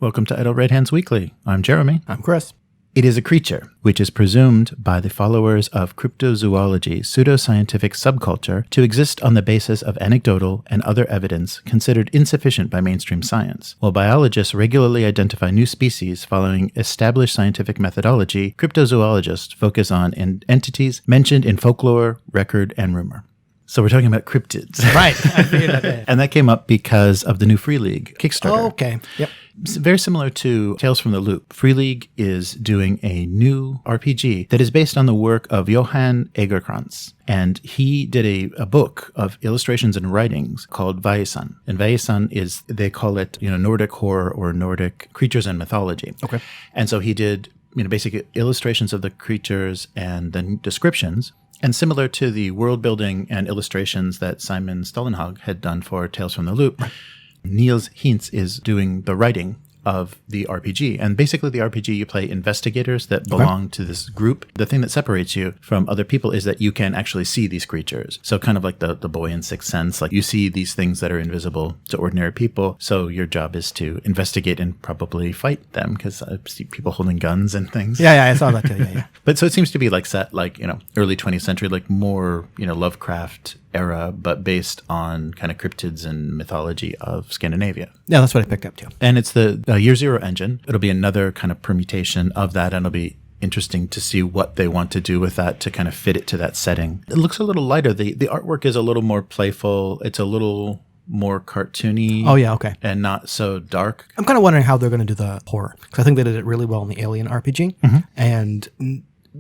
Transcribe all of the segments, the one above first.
Welcome to Idle Red Hands Weekly. I'm Jeremy. I'm Chris. It is a creature which is presumed by the followers of cryptozoology pseudoscientific subculture to exist on the basis of anecdotal and other evidence considered insufficient by mainstream science. While biologists regularly identify new species following established scientific methodology, cryptozoologists focus on entities mentioned in folklore, record, and rumor. So we're talking about cryptids. Right. I figured that. And that came up because of the new Free League Kickstarter. Oh, okay. Yep. Very similar to Tales from the Loop. Free League is doing a new RPG that is based on the work of Johan Egerkrans. And he did a book of illustrations and writings called Vaesen. And Vaesen is, they call it, Nordic horror or Nordic creatures and mythology. Okay. And so he did, basic illustrations of the creatures and then descriptions. And similar to the world building and illustrations that Simon Stollenhag had done for Tales from the Loop, Nils Hintze is doing the writing of the RPG. And basically the RPG, you play investigators that belong to this group. The thing that separates you from other people is that you can actually see these creatures. So kind of like the boy in Sixth Sense, like you see these things that are invisible to ordinary people. So your job is to investigate and probably fight them, because I see people holding guns and things. Yeah, I saw that too. Yeah. But so it seems to be like set like, early 20th century, like more, Lovecraft era, but based on kind of cryptids and mythology of Scandinavia. Yeah, that's what I picked up too. And it's the Year Zero engine. It'll be another kind of permutation of that, and it'll be interesting to see what they want to do with that to kind of fit it to that setting. It looks a little lighter. The artwork is a little more playful. It's a little more cartoony. Oh, yeah, okay. And not so dark. I'm kind of wondering how they're going to do the horror, because I think they did it really well in the Alien RPG. And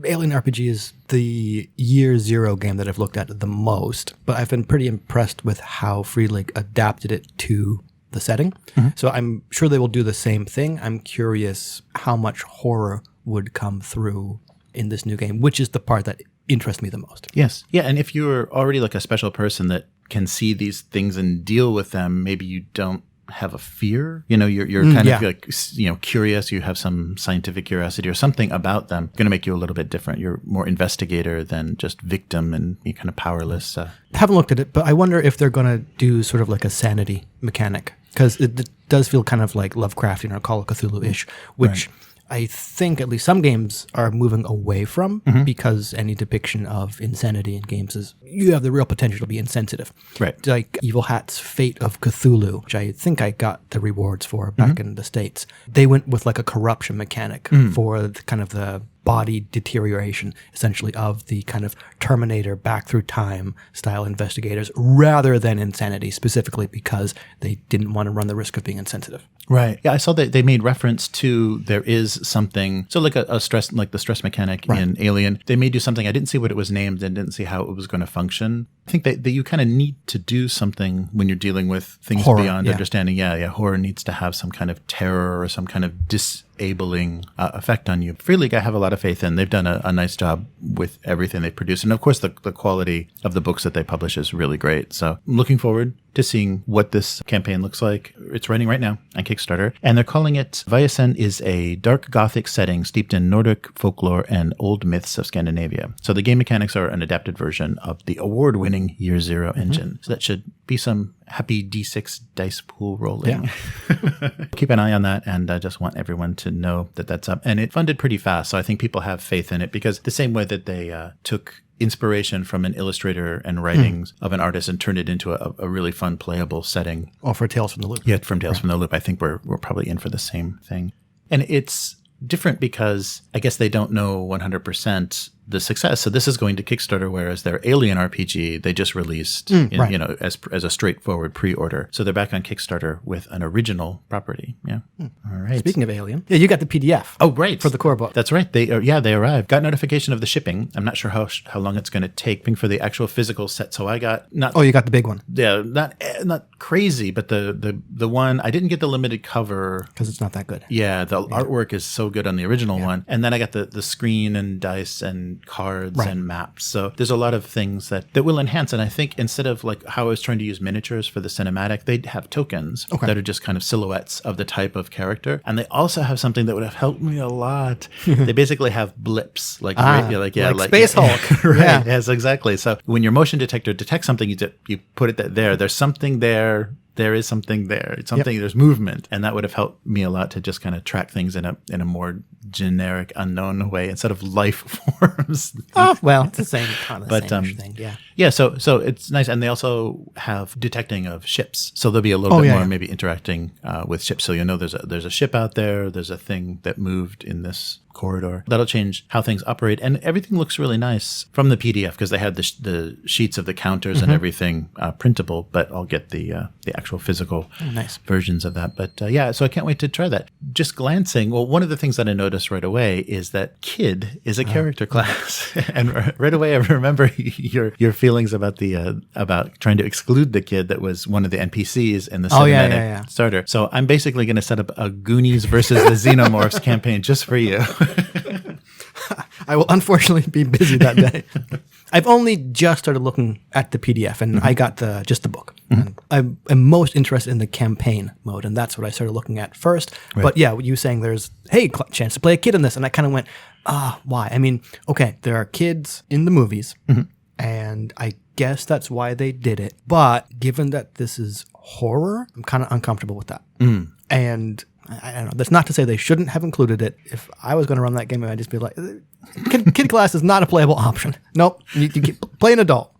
Alien RPG is the Year Zero game that I've looked at the most, but I've been pretty impressed with how Free League adapted it to the setting. So I'm sure they will do the same thing. I'm curious how much horror would come through in this new game, which is the part that interests me the most. Yes. Yeah, and if you're already like a special person that can see these things and deal with them, maybe you don't have a fear, you're kind of like, curious, you have some scientific curiosity or something about them, going to make you a little bit different. You're more investigator than just victim and you're kind of powerless. Haven't looked at it, but I wonder if they're going to do sort of like a sanity mechanic, because it does feel kind of like Lovecraftian or Call of Cthulhu-ish, which I think at least some games are moving away from, because any depiction of insanity in games is, you have the real potential to be insensitive. Right. Like Evil Hat's Fate of Cthulhu, which I think I got the rewards for back in the States. They went with like a corruption mechanic for the kind of the body deterioration, essentially, of the kind of Terminator back through time style investigators, rather than insanity, specifically because they didn't want to run the risk of being insensitive. Right. Yeah, I saw that they made reference to there is something, so like a stress, like the stress mechanic in Alien. They may do something, I didn't see what it was named and didn't see how it was going to function. I think that you kind of need to do something when you're dealing with things horror, beyond understanding. Yeah, horror needs to have some kind of terror or some kind of disabling effect on you. Free League, I have a lot of faith in. They've done a nice job with everything they produce. And of course, the quality of the books that they publish is really great. So I'm looking forward to seeing what this campaign looks like. It's running right now on Kickstarter. And they're calling it, Vaesen is a dark Gothic setting steeped in Nordic folklore and old myths of Scandinavia. So the game mechanics are an adapted version of the award-winning Year Zero engine. So that should be some happy D6 dice pool rolling. Yeah. Keep an eye on that, and I just want everyone to know that that's up. And it funded pretty fast, so I think people have faith in it, because the same way that they took inspiration from an illustrator and writings of an artist and turned it into a really fun, playable setting. Or for Tales from the Loop. Yeah, from Tales from the Loop. I think we're probably in for the same thing. And it's different because I guess they don't know 100% the success. So this is going to Kickstarter, whereas their Alien RPG, they just released, as a straightforward pre-order. So they're back on Kickstarter with an original property. Yeah. All right. Speaking of Alien, you got the PDF. Oh, right. For the core book. That's right. They arrived. Got notification of the shipping. I'm not sure how long it's going to take for the actual physical set. So I got not. Oh, you got the big one. Yeah, not crazy, but the one I didn't get the limited cover because it's not that good. Yeah, the artwork is so good on the original one, and then I got the screen and dice and cards and maps. So there's a lot of things that will enhance. And I think instead of like how I was trying to use miniatures for the cinematic, they'd have tokens that are just kind of silhouettes of the type of character. And they also have something that would have helped me a lot. They basically have blips, like Space Hulk. Right. Yeah. Yes, exactly. So when your motion detector detects something, you put it there. There's something there there is something there. It's something, there's movement. And that would have helped me a lot to just kind of track things in a more generic, unknown way instead of life forms. Oh, well, it's the same kind of thing. Yeah. Yeah. So it's nice. And they also have detecting of ships. So there'll be a little bit more maybe interacting with ships. So there's a ship out there. There's a thing that moved in this corridor. That'll change how things operate. And everything looks really nice from the PDF because they had the sheets of the counters and everything printable, but I'll get the actual physical versions of that. But so I can't wait to try that. Just glancing, well, one of the things that I noticed right away is that kid is a character class. And right away I remember your feelings about about trying to exclude the kid that was one of the NPCs in the cinematic starter. So I'm basically going to set up a Goonies versus the Xenomorphs campaign just for you. I will unfortunately be busy that day. I've only just started looking at the PDF, and I got just the book. I'm most interested in the campaign mode, and that's what I started looking at first. Right. But yeah, you saying there's, chance to play a kid in this, and I kind of went, why? I mean, okay, there are kids in the movies, and I guess that's why they did it. But given that this is horror, I'm kind of uncomfortable with that. And I don't know. That's not to say they shouldn't have included it. If I was going to run that game, I'd just be like, kid class is not a playable option. Nope. You play an adult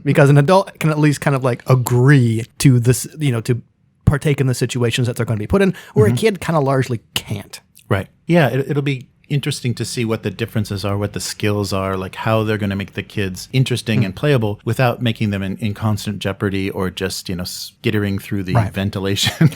because an adult can at least kind of like agree to this, to partake in the situations that they're going to be put in, where a kid kind of largely can't. Right. Yeah. It'll be interesting to see what the differences are, what the skills are, like how they're going to make the kids interesting and playable without making them in constant jeopardy or just, skittering through the ventilation.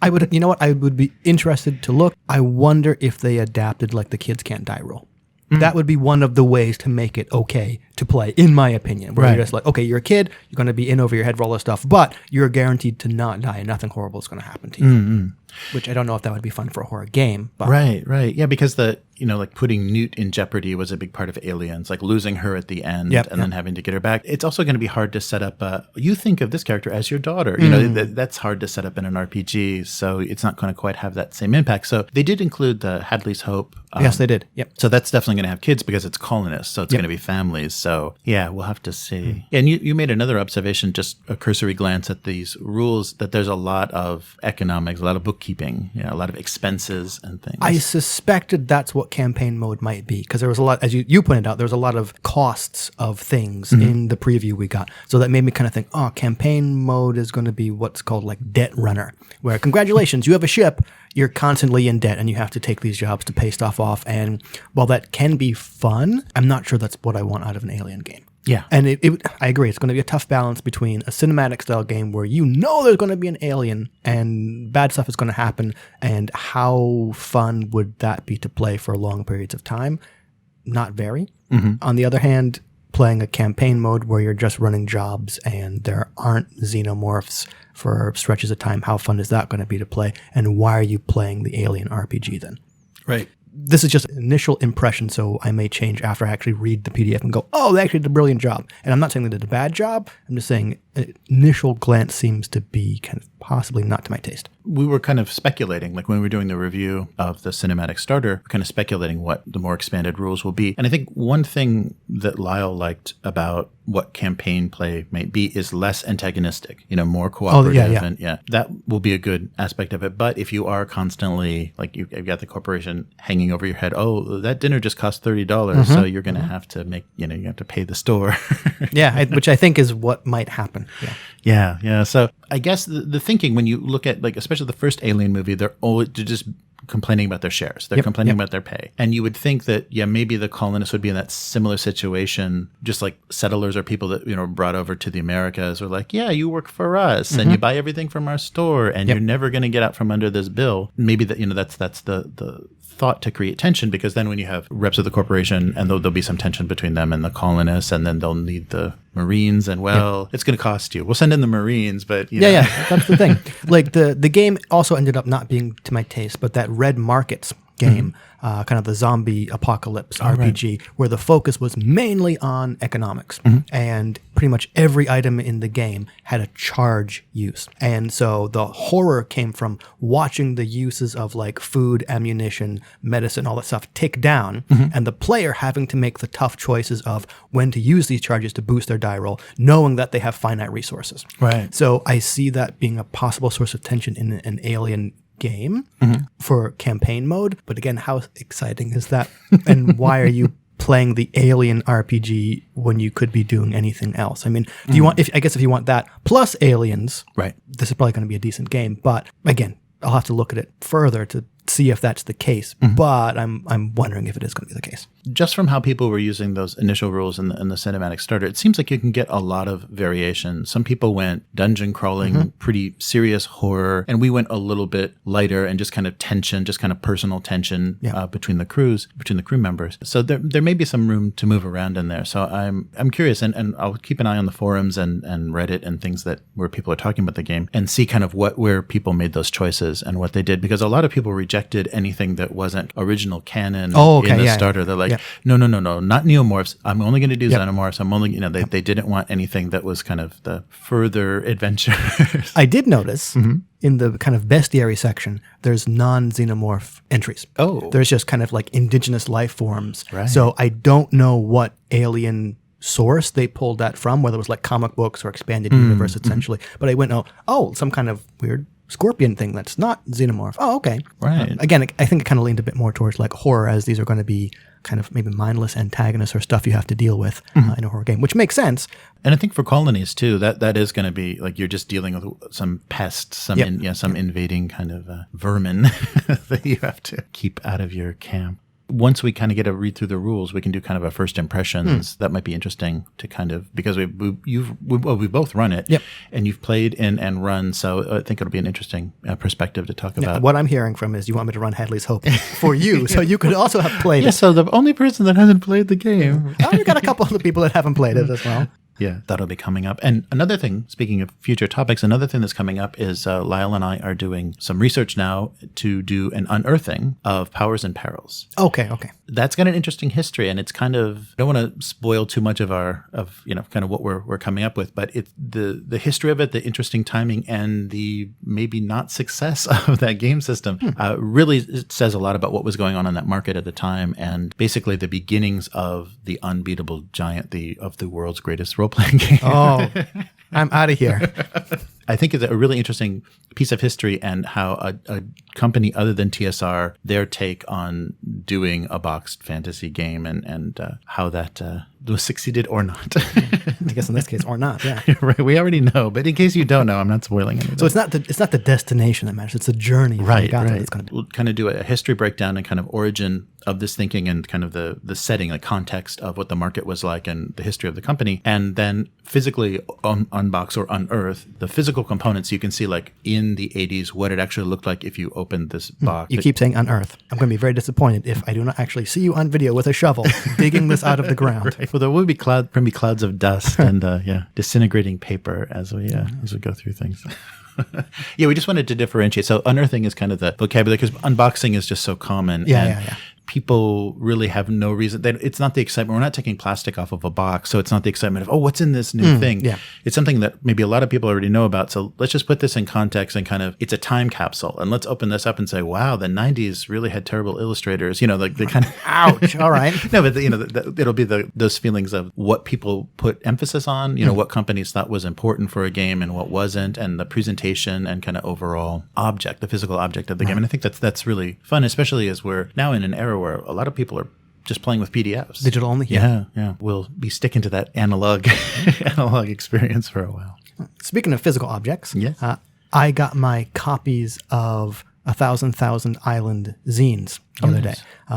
I would be interested to look. I wonder if they adapted like the kids can't die rule. That would be one of the ways to make it okay to play, in my opinion. Where you're just like, okay, you're a kid, you're going to be in over your head for all this stuff, but you're guaranteed to not die and nothing horrible is going to happen to you. Which I don't know if that would be fun for a horror game. But. Right. Yeah, because like putting Newt in jeopardy was a big part of Aliens, like losing her at the end and then having to get her back. It's also going to be hard to set up, you think of this character as your daughter. That's hard to set up in an RPG, so it's not going to quite have that same impact. So they did include the Hadley's Hope. Yes, they did. Yep. So that's definitely going to have kids because it's colonists, so it's going to be families. So yeah, we'll have to see. And you made another observation, just a cursory glance at these rules, that there's a lot of economics, a lot of bookkeeping, a lot of expenses and things. I suspected that's what campaign mode might be, because there was a lot, as you pointed out, there was a lot of costs of things in the preview we got. So that made me kind of think, campaign mode is going to be what's called like debt runner, where congratulations, you have a ship, you're constantly in debt and you have to take these jobs to pay stuff off. And while that can be fun, I'm not sure that's what I want out of an Alien game. Yeah. And I agree. It's going to be a tough balance between a cinematic style game where there's going to be an alien and bad stuff is going to happen, and how fun would that be to play for long periods of time? Not very. On the other hand, playing a campaign mode where you're just running jobs and there aren't xenomorphs for stretches of time, how fun is that going to be to play? And why are you playing the Alien RPG then? Right. This is just an initial impression, so I may change after I actually read the PDF and go, they actually did a brilliant job. And I'm not saying they did a bad job. I'm just saying initial glance seems to be kind of possibly not to my taste. We were kind of speculating, like when we were doing the review of the cinematic starter, kind of speculating what the more expanded rules will be. And I think one thing that Lyle liked about what campaign play might be is less antagonistic, more cooperative. And that will be a good aspect of it. But if you are constantly, like you've got the corporation hanging over your head, that dinner just cost $30, so you're going to have to make, you have to pay the store. Which I think is what might happen. Yeah. So I guess the thinking when you look at, like, especially the first Alien movie, they're just complaining about their shares. They're complaining about their pay. And you would think that, maybe the colonists would be in that similar situation, just like settlers or people that, brought over to the Americas are like, you work for us and you buy everything from our store and you're never going to get out from under this bill. Maybe that, that's the thought to create tension, because then when you have reps of the corporation and there'll be some tension between them and the colonists, and then they'll need the Marines, and it's going to cost you. We'll send in the Marines, but that's the thing. Like the game also ended up not being to my taste, but that Red Markets game, kind of the zombie apocalypse RPG, where the focus was mainly on economics. And pretty much every item in the game had a charge use. And so the horror came from watching the uses of like food, ammunition, medicine, all that stuff tick down, and the player having to make the tough choices of when to use these charges to boost their die roll, knowing that they have finite resources. Right. So I see that being a possible source of tension in an Alien game for campaign mode. But again, how exciting is that? And why are you playing the Alien RPG when you could be doing anything else? I mean, do you want, if you want that plus Aliens, right, this is probably going to be a decent game. But again, I'll have to look at it further to see if that's the case. But I'm wondering if it is going to be the case. Just from how people were using those initial rules in the cinematic starter, it seems like you can get a lot of variation. Some people went dungeon crawling, pretty serious horror, and we went a little bit lighter and just kind of tension, just kind of personal tension between the crew members. So there may be some room to move around in there. So I'm curious, and I'll keep an eye on the forums and Reddit and things where people are talking about the game and see kind of where people made those choices and what they did, because a lot of people rejected anything that wasn't original canon in the starter. They're like, no, not neomorphs. I'm only going to do xenomorphs. I'm only, they didn't want anything that was kind of the further adventures. I did notice in the kind of bestiary section, there's non-xenomorph entries. Oh. There's just kind of like indigenous life forms. Right. So I don't know what alien source they pulled that from, whether it was like comic books or expanded universe essentially. But I went, some kind of weird scorpion thing that's not xenomorph. Oh, okay. Right. Again, I think it kind of leaned a bit more towards like horror, as these are going to be kind of maybe mindless antagonists or stuff you have to deal with in a horror game, which makes sense. And I think for colonies too, that is going to be like you're just dealing with some pests, some invading kind of vermin that you have to keep out of your camp. Once we kind of get a read through the rules, we can do kind of a first impressions. That might be interesting to kind of, because we both run it, and you've played and run, so I think it'll be an interesting perspective to talk about. What I'm hearing from is you want me to run Hadley's Hope for you, so you could also have played it. So the only person that hasn't played the game. You got a couple of the people that haven't played it as well. Yeah, that'll be coming up. And another thing, speaking of future topics, another thing that's coming up is Lyle and I are doing some research now to do an unearthing of Powers and Perils. Okay. That's got an interesting history, and it's kind of, I don't want to spoil too much of kind of what we're coming up with, but it's the history of it, the interesting timing, and the maybe not success of that game system really says a lot about what was going on in that market at the time, and basically the beginnings of the unbeatable giant of the world's greatest role-playing game. Oh, I'm out of here. I think it's a really interesting piece of history, and how a company other than TSR, their take on doing a boxed fantasy game, and how that was succeeded or not. I guess in this case, or not, yeah. Right, we already know, but in case you don't know, I'm not spoiling anything. So it's not the destination that matters, it's the journey. Right. It's gonna be. We'll kind of do a history breakdown and kind of origin of this thinking, and kind of the setting, the context of what the market was like and the history of the company, and then physically unbox or unearth the physical components, so you can see like in the 80s what it actually looked like if you opened this box. You keep saying unearth. I'm going to be very disappointed if I do not actually see you on video with a shovel digging this out of the ground. Right. Well, there will be clouds of dust and disintegrating paper as we go through things. Yeah, we just wanted to differentiate. So unearthing is kind of the vocabulary, because unboxing is just so common. Yeah. People really have no reason. It's not the excitement. We're not taking plastic off of a box, so it's not the excitement of, what's in this new thing? Yeah. It's something that maybe a lot of people already know about. So let's just put this in context and kind of, it's a time capsule. And let's open this up and say, wow, the 90s really had terrible illustrators. Like the kind of... Ouch, all right. No, but it'll be those feelings of what people put emphasis on, what companies thought was important for a game and what wasn't, and the presentation and kind of overall object, the physical object of the game. And I think that's really fun, especially as we're now in an era where a lot of people are just playing with PDFs. Digital only? Yeah. We'll be sticking to that analog experience for a while. Speaking of physical objects, I got my copies of 1,000 Island zines the other day.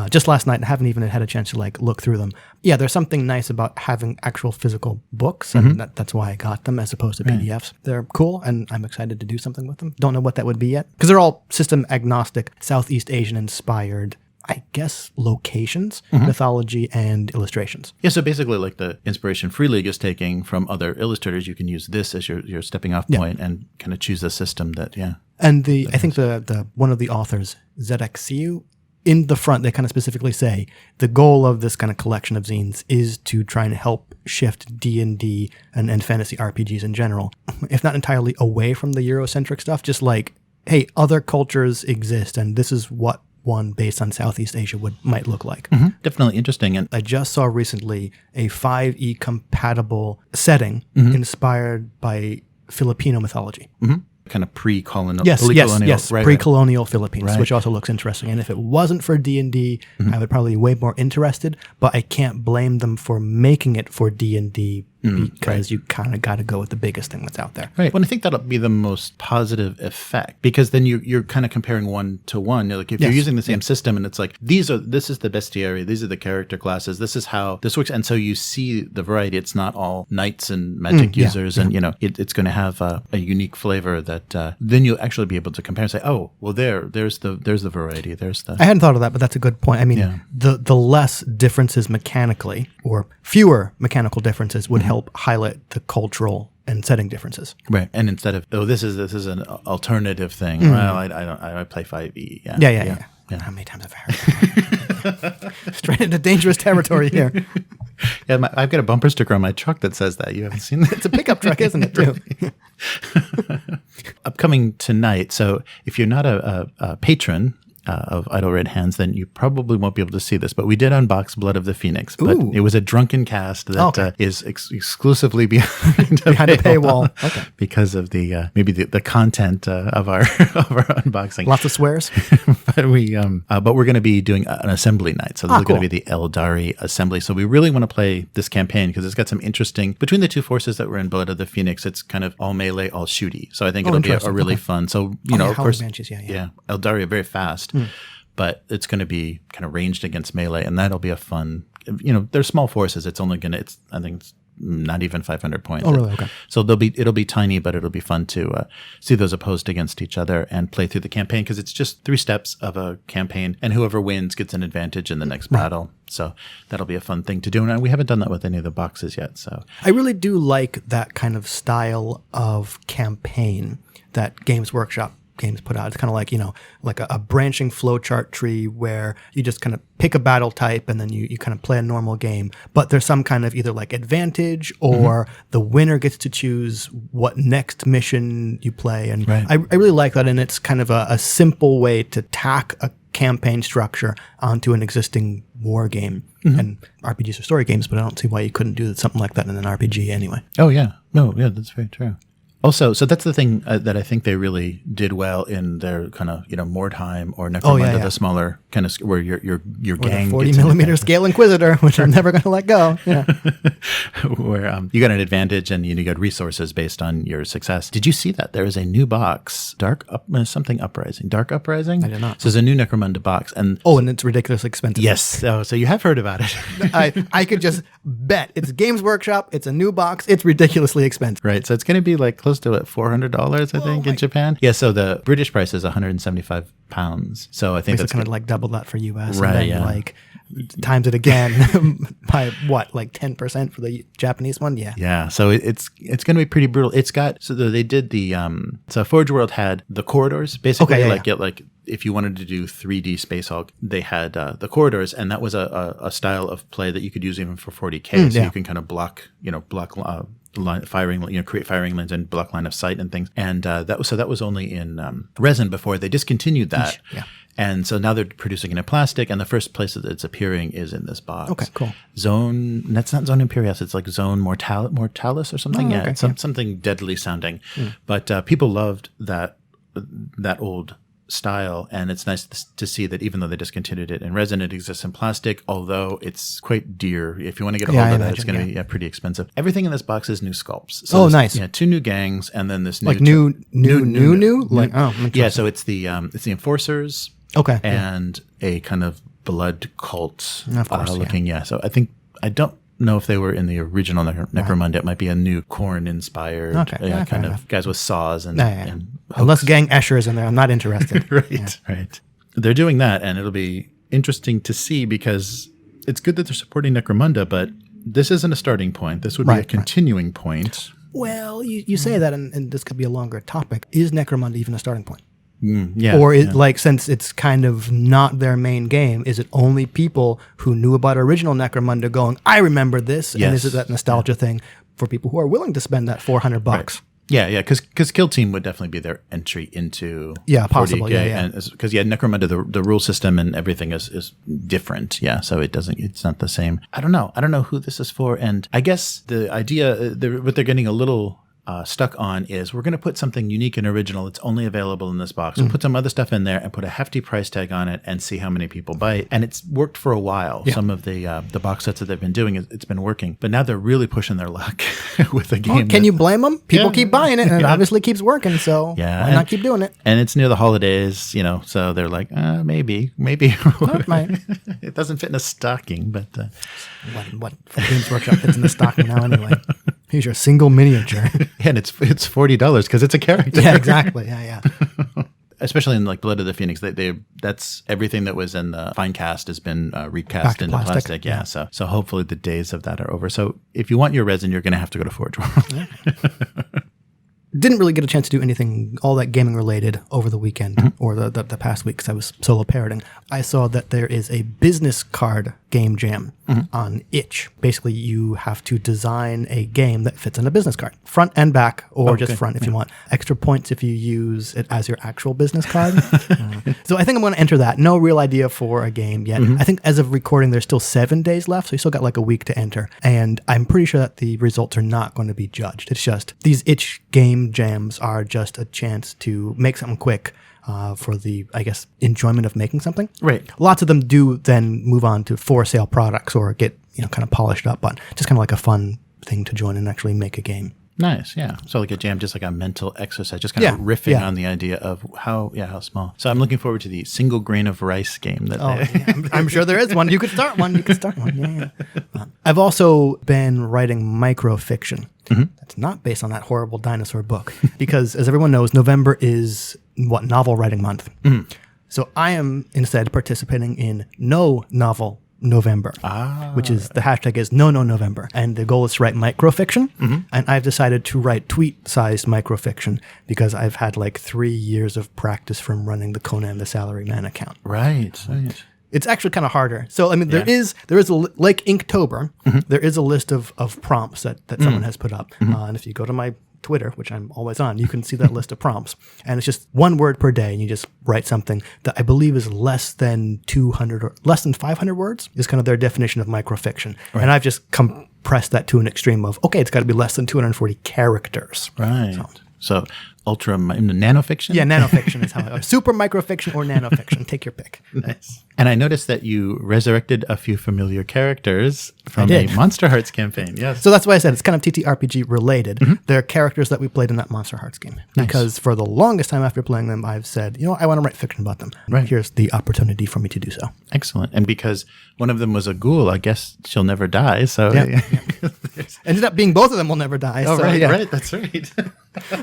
Just last night, and haven't even had a chance to look through them. Yeah, there's something nice about having actual physical books, and that's why I got them as opposed to PDFs. They're cool, and I'm excited to do something with them. Don't know what that would be yet, because they're all system agnostic, Southeast Asian inspired, I guess, locations, mythology, and illustrations. Yeah, so basically like the inspiration Free League is taking from other illustrators, you can use this as your stepping off point and kind of choose a system that, And I think the one of the authors, ZXCU, in the front, they kind of specifically say the goal of this kind of collection of zines is to try and help shift D&D and fantasy RPGs in general, if not entirely away from the Eurocentric stuff, just like, hey, other cultures exist, and this is what one based on Southeast Asia might look like. Mm-hmm. Definitely interesting. And I just saw recently a 5e compatible setting inspired by Filipino mythology. Mm-hmm. Kind of pre-colonial. Yes, right, pre-colonial Philippines, right. which also looks interesting. And if it wasn't for D&D, I would probably be way more interested, but I can't blame them for making it for D&D because you kind of got to go with the biggest thing that's out there. Right. Well, I think that'll be the most positive effect, because then you're kind of comparing one to one. Like if you're using the same system and it's like, this is the bestiary, these are the character classes, this is how this works. And so you see the variety. It's not all knights and magic users. And, it's going to have a unique flavor that then you'll actually be able to compare and say, oh, well, there's the variety. I hadn't thought of that, but that's a good point. I mean, the less differences mechanically or fewer mechanical differences would help highlight the cultural and setting differences. Right. And instead of, this is an alternative thing. Well, I play 5e. Yeah. How many times have I heard that? Straight into dangerous territory here. Yeah, I've got a bumper sticker on my truck that says that. You haven't seen that? It's a pickup truck, isn't it, too? Upcoming tonight. So if you're not a patron of Idle Red Hands, then you probably won't be able to see this. But we did unbox Blood of the Phoenix. But it was a drunken cast that is exclusively behind a paywall. Okay. Because of the maybe the content of our unboxing. Lots of swears. But we're going to be doing an assembly night. So this is going to be the Aeldari assembly. So we really want to play this campaign because it's got some interesting, between the two forces that were in Blood of the Phoenix, it's kind of all melee, all shooty. So I think it'll be a really fun. So, of course, Aeldari are very fast. But it's going to be kind of ranged against melee, and that'll be a fun. They're small forces. It's only going to. I think it's not even 500 points. Oh, really? Okay. So it'll be tiny, but it'll be fun to see those opposed against each other and play through the campaign, because it's just 3 steps of a campaign, and whoever wins gets an advantage in the next battle. So that'll be a fun thing to do, and we haven't done that with any of the boxes yet. So I really do like that kind of style of campaign that Games Workshop games put out. It's kind of like, like a branching flowchart tree where you just kind of pick a battle type and then you kind of play a normal game, but there's some kind of either like advantage or the winner gets to choose what next mission you play. And I really like that. And it's kind of a simple way to tack a campaign structure onto an existing war game. And RPGs are story games, but I don't see why you couldn't do something like that in an RPG anyway. Oh, yeah. No, yeah, that's very true. Also, so that's the thing that I think they really did well in their kind of, Mordheim or Necromunda, the smaller kind of where your gang, the 40mm scale Inquisitor, which I'm never going to let go. Yeah. Where you got an advantage and you got resources based on your success. Did you see that there is a new box, Dark Uprising? I did not. So there's a new Necromunda box, and it's ridiculously expensive. Yes, so you have heard about it. I could just bet it's Games Workshop. It's a new box. It's ridiculously expensive. Right. So it's going to be like close to $400, I think, in Japan. Yeah. So the British price is £175. So I think that's kind of like double that for US. Right. And then like times it again by what, like 10% for the Japanese one? Yeah. Yeah. So it's going to be pretty brutal. It's got, so they did so Forge World had the corridors, basically. Like if you wanted to do 3D Space Hulk, they had the corridors, and that was a style of play that you could use even for 40K. So you can kind of block create firing lanes and block line of sight and things. And that was only in resin before. They discontinued that. Yeah. And so now they're producing it in plastic, and the first place that it's appearing is in this box. Okay, cool. That's not Zone Imperialis, it's like Zone Mortalis or something. Something deadly sounding. But people loved that old style, and it's nice to see that even though they discontinued it in resin, it exists in plastic, although it's quite dear. If you want to get a hold of that, it's going to be pretty expensive. Everything in this box is new sculpts. So nice. Yeah, 2 new gangs, and then this new... Like new? Like, yeah, so it's the Enforcers, and a kind of blood cult looking, So I don't know if they were in the original Necromunda. It might be a new Khorne-inspired kind of guys with saws and unless Gang Escher is in there, I'm not interested. Right. They're doing that, and it'll be interesting to see, because it's good that they're supporting Necromunda, but this isn't a starting point. This would be a continuing point. Well, you say that, and this could be a longer topic. Is Necromunda even a starting point? Like, since it's kind of not their main game, is it only people who knew about original Necromunda going, I remember this, and is it that nostalgia thing for people who are willing to spend that $400? Right. Yeah, because Kill Team would definitely be their entry into possible, 40K. Because Necromunda, the rule system and everything is different. Yeah, so it's not the same. I don't know who this is for, and I guess the idea, what they're getting a little stuck on is we're going to put something unique and original. It's only available in this box. We'll put some other stuff in there and put a hefty price tag on it and see how many people bite. And it's worked for a while. Yeah. Some of the box sets that they've been doing, it's been working. But now they're really pushing their luck with a game. Can you blame them? People keep buying it, and it obviously keeps working. So why not keep doing it? And it's near the holidays, so they're like, maybe. It doesn't fit in a stocking, but what Games Workshop fits in the stocking now anyway? Here's your single miniature. And it's $40 because it's a character. Yeah, exactly. Yeah. Especially in like Blood of the Phoenix, that's everything that was in the fine cast has been recast into plastic. Yeah. So hopefully the days of that are over. So if you want your resin, you're going to have to go to Forge World. Yeah. Didn't really get a chance to do anything all that gaming related over the weekend or the past week because I was solo parroting. I saw that there is a business card game jam on Itch. Basically, you have to design a game that fits in a business card, front and back, or just front if you want. Extra points if you use it as your actual business card. So I think I'm going to enter that. No real idea for a game yet. I think as of recording, there's still 7 days left, so you still got like a week to enter. And I'm pretty sure that the results are not going to be judged. It's just these Itch game jams are just a chance to make something quick for the, I guess, enjoyment of making something. Right. Lots of them do then move on to for sale products or get, kind of polished up, but just kind of like a fun thing to join and actually make a game. Nice, yeah. So like a jam, just like a mental exercise, just kind of riffing on the idea of how small. So I'm looking forward to the single grain of rice game. I'm sure there is one. You could start one. Yeah. I've also been writing microfiction. That's not based on that horrible dinosaur book because, as everyone knows, November is novel writing month. So I am instead participating in No Novel November, which is the hashtag is Nononovember, and the goal is to write microfiction. And I've decided to write tweet-sized microfiction because I've had like 3 years of practice from running the Conan the Salaryman account. Right. It's actually kind of harder. So I mean, there is like Inktober, there is a list of prompts that someone has put up, and if you go to my Twitter, which I'm always on, you can see that list of prompts. And it's just 1 word per day, and you just write something that I believe is less than 200 or less than 500 words is kind of their definition of microfiction. Right. And I've just compressed that to an extreme of, okay, it's got to be less than 240 characters. Right. So nanofiction? Yeah, nanofiction is how super microfiction or nanofiction. Take your pick. Nice. And I noticed that you resurrected a few familiar characters from a Monster Hearts campaign. Yes. So that's why I said it's kind of TTRPG related. They're characters that we played in that Monster Hearts game. Nice. Because for the longest time after playing them, I've said, I want to write fiction about them. Right. Here's the opportunity for me to do so. Excellent. And because one of them was a ghoul, I guess she'll never die. So ended up being both of them will never die. Oh, so, right. That's right.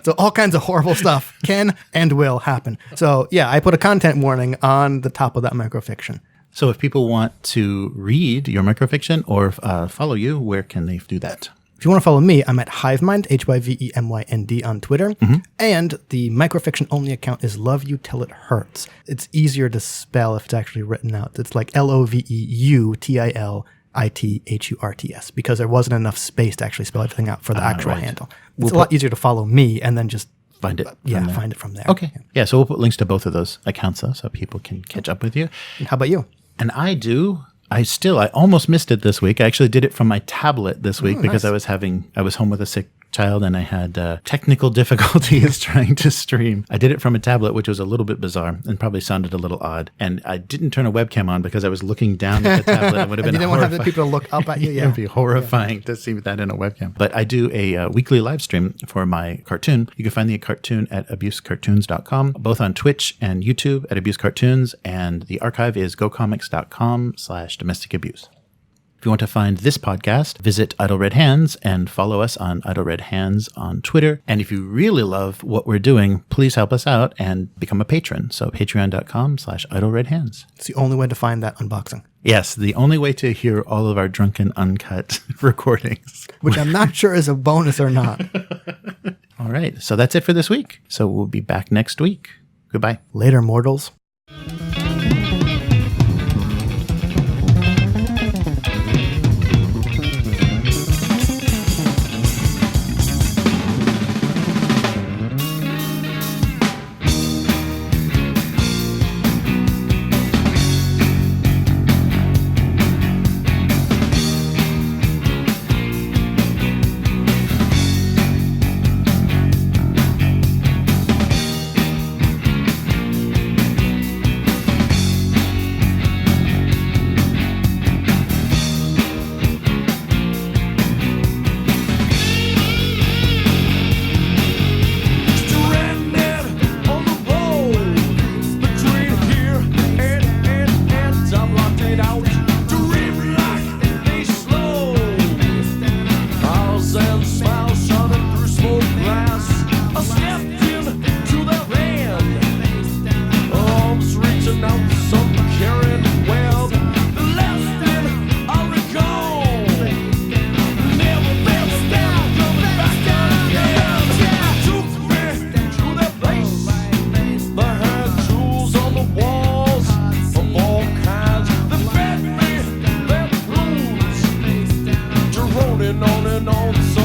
So all kinds of horrible stuff can and will happen. So I put a content warning on the top of that microfiction. So if people want to read your microfiction or follow you, where can they do that? If you want to follow me, I'm at Hivemind, HYVEMYND on Twitter. And the microfiction only account is Love You Till It Hurts. It's easier to spell if it's actually written out. It's like LOVEUTILITHURTS because there wasn't enough space to actually spell everything out for the actual handle. It's a lot easier to follow me and then just find it. Find it from there. Okay. Yeah, so we'll put links to both of those accounts so people can catch up with you. And how about you? And I almost missed it this week. I actually did it from my tablet this week because nice. I was home with a sick child and I had technical difficulties trying to stream. I did it from a tablet, which was a little bit bizarre and probably sounded a little odd. And I didn't turn a webcam on because I was looking down at the tablet. It would have been you didn't want to have the people to look up at you. It would be horrifying to see that in a webcam. But I do a weekly live stream for my cartoon. You can find the cartoon at abusecartoons.com, both on Twitch and YouTube at Abusecartoons. And the archive is gocomics.com/domesticabuse. If you want to find this podcast, visit Idle Red Hands and follow us on Idle Red Hands on Twitter. And if you really love what we're doing, please help us out and become a patron. So patreon.com/idleredhands. It's the only way to find that unboxing. Yes, the only way to hear all of our drunken, uncut recordings. Which I'm not sure is a bonus or not. All right. So that's it for this week. So we'll be back next week. Goodbye. Later, mortals. On and on, so